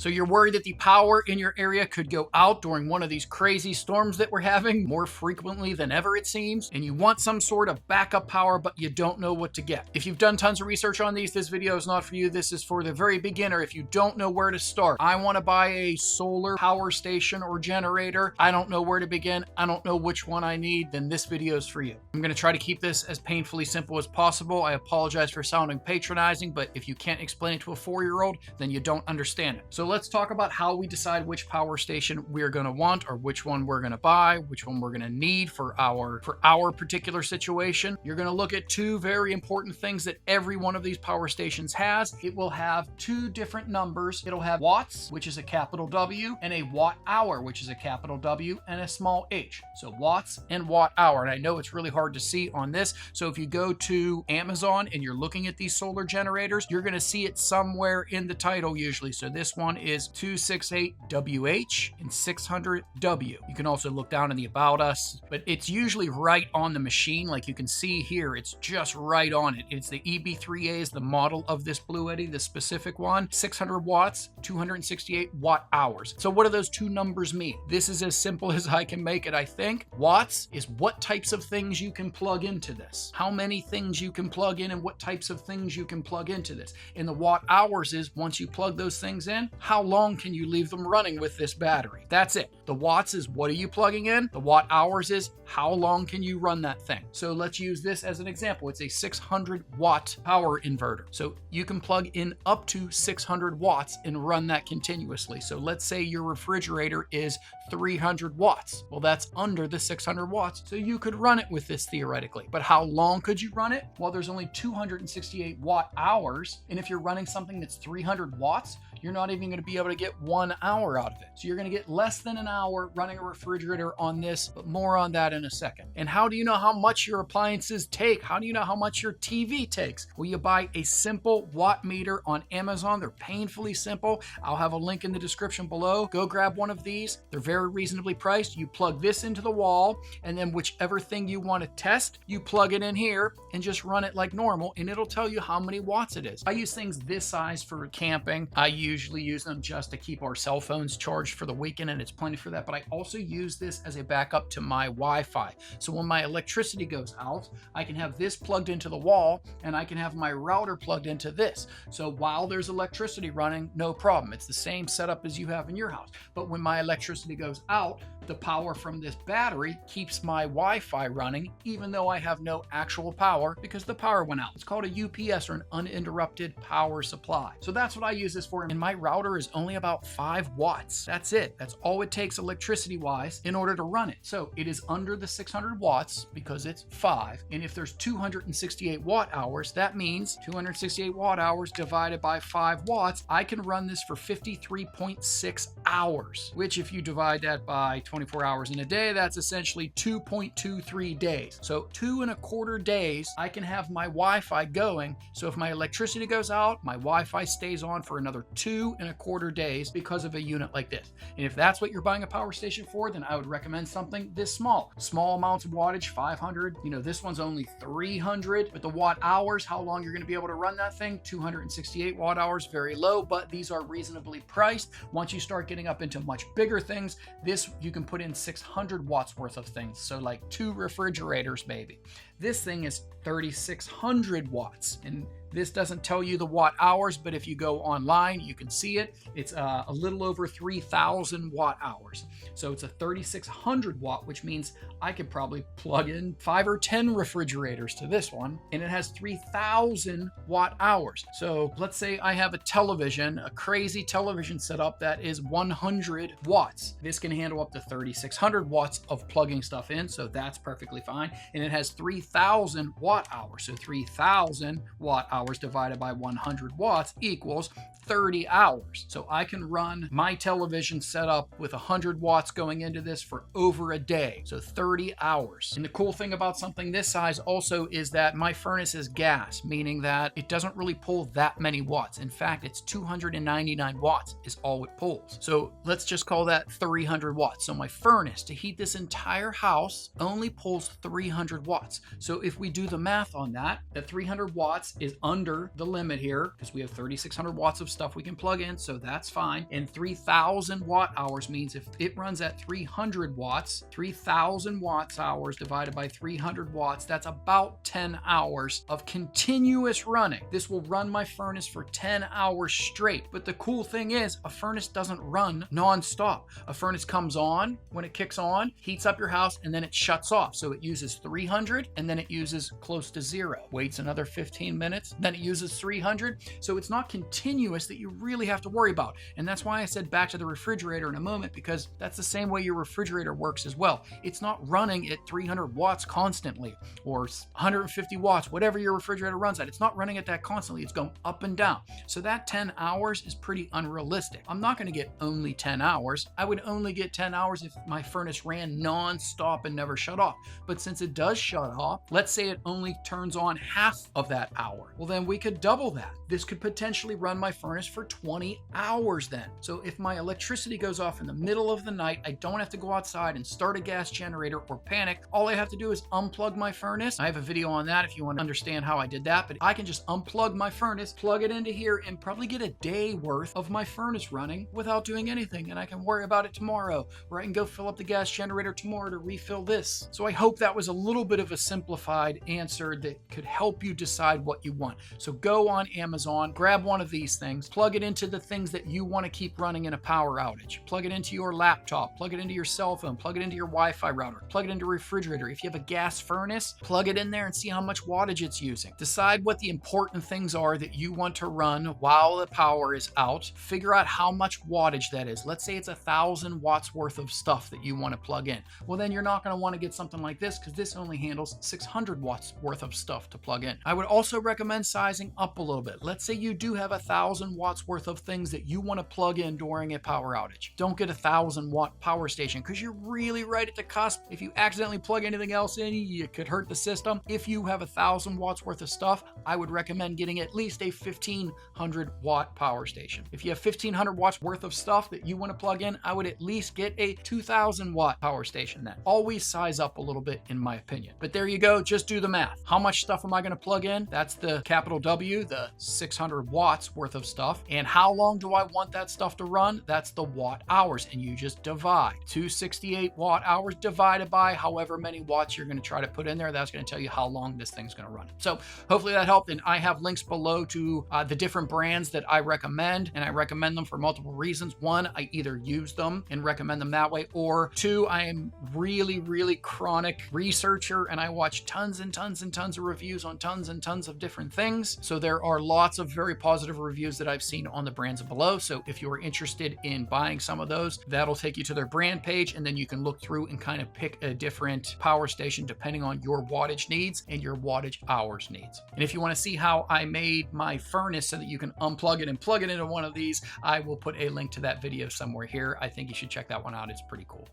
So you're worried that the power in your area could go out during one of these crazy storms that we're having more frequently than ever, it seems, and you want some sort of backup power, but you don't know what to get. If you've done tons of research on these, this video is not for you. This is for the very beginner. If you don't know where to start, I want to buy a solar power station or generator. I don't know where to begin. I don't know which one I need. Then this video is for you. I'm going to try to keep this as painfully simple as possible. I apologize for sounding patronizing, but if you can't explain it to a 4-year-old, then you don't understand it. So let's talk about how we decide which power station we're going to want, or which one we're going to buy, which one we're going to need for our particular situation. You're going to look at two very important things that every one of these power stations has. It will have two different numbers. It'll have watts, which is a capital W, and a watt hour, which is a capital W and a small h. So watts and watt hour. And I know it's really hard to see on this. So if you go to Amazon and you're looking at these solar generators, you're going to see it somewhere in the title usually. So this one is 268WH and 600W. You can also look down in the About Us, but it's usually right on the machine. Like you can see here, it's just right on it. It's the EB3A is the model of this Blue Eddy, the specific one. 600 watts, 268 watt hours. So what do those two numbers mean? This is as simple as I can make it, I think. Watts is what types of things you can plug into this. How many things you can plug in and what types of things you can plug into this. And the watt hours is once you plug those things in, how long can you leave them running with this battery? That's it. The watts is what are you plugging in? The watt hours is how long can you run that thing? So let's use this as an example. It's a 600 watt power inverter. So you can plug in up to 600 watts and run that continuously. So let's say your refrigerator is 300 watts. Well, that's under the 600 watts. So you could run it with this theoretically. But how long could you run it? Well, there's only 268 watt hours. And if you're running something that's 300 watts, you're not even going to be able to get 1 hour out of it. So you're going to get less than an hour running a refrigerator on this, but more on that in a second. And how do you know how much your appliances take? How do you know how much your TV takes? Well, you buy a simple watt meter on Amazon. They're painfully simple. I'll have a link in the description below. Go grab one of these. They're very reasonably priced. You plug this into the wall, and then whichever thing you want to test, you plug it in here and just run it like normal, and it'll tell you how many watts it is. I use things this size for camping. I usually use them just to keep our cell phones charged for the weekend, and it's plenty for that. But I also use this as a backup to my Wi-Fi. So when my electricity goes out, I can have this plugged into the wall, and I can have my router plugged into this. So while there's electricity running, no problem. It's the same setup as you have in your house. But when my electricity goes out, the power from this battery keeps my Wi-Fi running, even though I have no actual power because the power went out. It's called a UPS, or an uninterrupted power supply. So that's what I use this for. And my router is only about 5 watts. That's it. That's all it takes electricity wise in order to run it. So it is under the 600 watts because it's 5. And if there's 268 watt hours, that means 268 watt hours divided by 5 watts. I can run this for 53.6 hours, which if you divide that by 24 hours in a day, that's essentially 2.23 days. So 2.25 days, I can have my Wi-Fi going. So if my electricity goes out, my Wi-Fi stays on for another 2.25 days because of a unit like this. And if that's what you're buying a power station for, then I would recommend something this small. Small amounts of wattage, 500. You know, this one's only 300. But the watt hours, how long you're going to be able to run that thing, 268 watt hours, very low, but these are reasonably priced. Once you start getting up into much bigger things, this you can put in 600 watts worth of things. So like 2 refrigerators, maybe. This thing is 3,600 watts. And this doesn't tell you the watt hours, but if you go online, you can see it. It's a little over 3,000 watt hours. So it's a 3,600 watt, which means I could probably plug in 5 or 10 refrigerators to this one, and it has 3,000 watt hours. So let's say I have a television, a crazy television setup that is 100 watts. This can handle up to 3,600 watts of plugging stuff in, so that's perfectly fine. And it has 3,000 watt hours. So 3,000 watt hours divided by 100 watts equals 30 hours. So I can run my television setup with 100 watts going into this for over a day. So 30 hours. And the cool thing about something this size also is that my furnace is gas, meaning that it doesn't really pull that many watts. In fact, it's 299 watts is all it pulls. So let's just call that 300 watts. So my furnace to heat this entire house only pulls 300 watts. So if we do the math on that, that 300 watts is under the limit here because we have 3,600 watts of stuff we can plug in, so that's fine. And 3,000 watt hours means if it runs at 300 watts, 3,000 watts hours divided by 300 watts, that's about 10 hours of continuous running. This will run my furnace for 10 hours straight. But the cool thing is, a furnace doesn't run non-stop. A furnace comes on when it kicks on, heats up your house, and then it shuts off. So it uses 300 and then it uses close to 0. Waits another 15 minutes, then it uses 300. So it's not continuous that you really have to worry about. And that's why I said back to the refrigerator in a moment, because that's the same way your refrigerator works as well. It's not running at 300 watts constantly or 150 watts, whatever your refrigerator runs at. It's not running at that constantly. It's going up and down. So that 10 hours is pretty unrealistic. I'm not going to get only 10 hours. I would only get 10 hours if my furnace ran non-stop and never shut off. But since it does shut off, let's say it only turns on half of that hour. Well, then we could double that. This could potentially run my furnace for 20 hours then. So if my electricity goes off in the middle of the night, I don't have to go outside and start a gas generator or panic. All I have to do is unplug my furnace. I have a video on that if you want to understand how I did that, but I can just unplug my furnace, plug it into here, and probably get a day worth of my furnace running without doing anything. And I can worry about it tomorrow, or I can go fill up the gas generator tomorrow to refill this. So I hope that was a little bit of a simplified answer that could help you decide what you want. So go on Amazon, grab one of these things, plug it into the things that you want to keep running in a power outage. Plug it into your laptop, plug it into your cell phone, plug it into your Wi-Fi router, plug it into a refrigerator. If you have a gas furnace, plug it in there and see how much wattage it's using. Decide what the important things are that you want to run while the power is out. Figure out how much wattage that is. Let's say it's 1,000 watts worth of stuff that you want to plug in. Well, then you're not going to want to get something like this because this only handles 600 watts worth of stuff to plug in. I would also recommend sizing up a little bit. Let's say you do have 1,000 watts worth of things that you want to plug in during a power outage. Don't get a 1,000 watt power station because you're really right at the cusp. If you accidentally plug anything else in, you could hurt the system. If you have 1,000 watts worth of stuff, I would recommend getting at least a 1,500 watt power station. If you have 1,500 watts worth of stuff that you want to plug in, I would at least get a 2,000 watt power station then. Always size up a little bit in my opinion. But there you go, just do the math. How much stuff am I going to plug in? That's the capital W, the 600 watts worth of stuff. And how long do I want that stuff to run? That's the watt hours. And you just divide 268 watt hours divided by however many watts you're going to try to put in there. That's going to tell you how long this thing's going to run. So hopefully that helped. And I have links below to the different brands that I recommend, and I recommend them for multiple reasons. One, I either use them and recommend them that way, or two, I am really chronic researcher and I watch tons and tons and tons of reviews on tons and tons of different things. So there are lots of very positive reviews that I've seen on the brands below. So if you are interested in buying some of those, that'll take you to their brand page, and then you can look through and kind of pick a different power station depending on your wattage needs and your wattage hours needs. And if you want to see how I made my furnace so that you can unplug it and plug it into one of these, I will put a link to that video somewhere here. I think you should check that one out. It's pretty cool.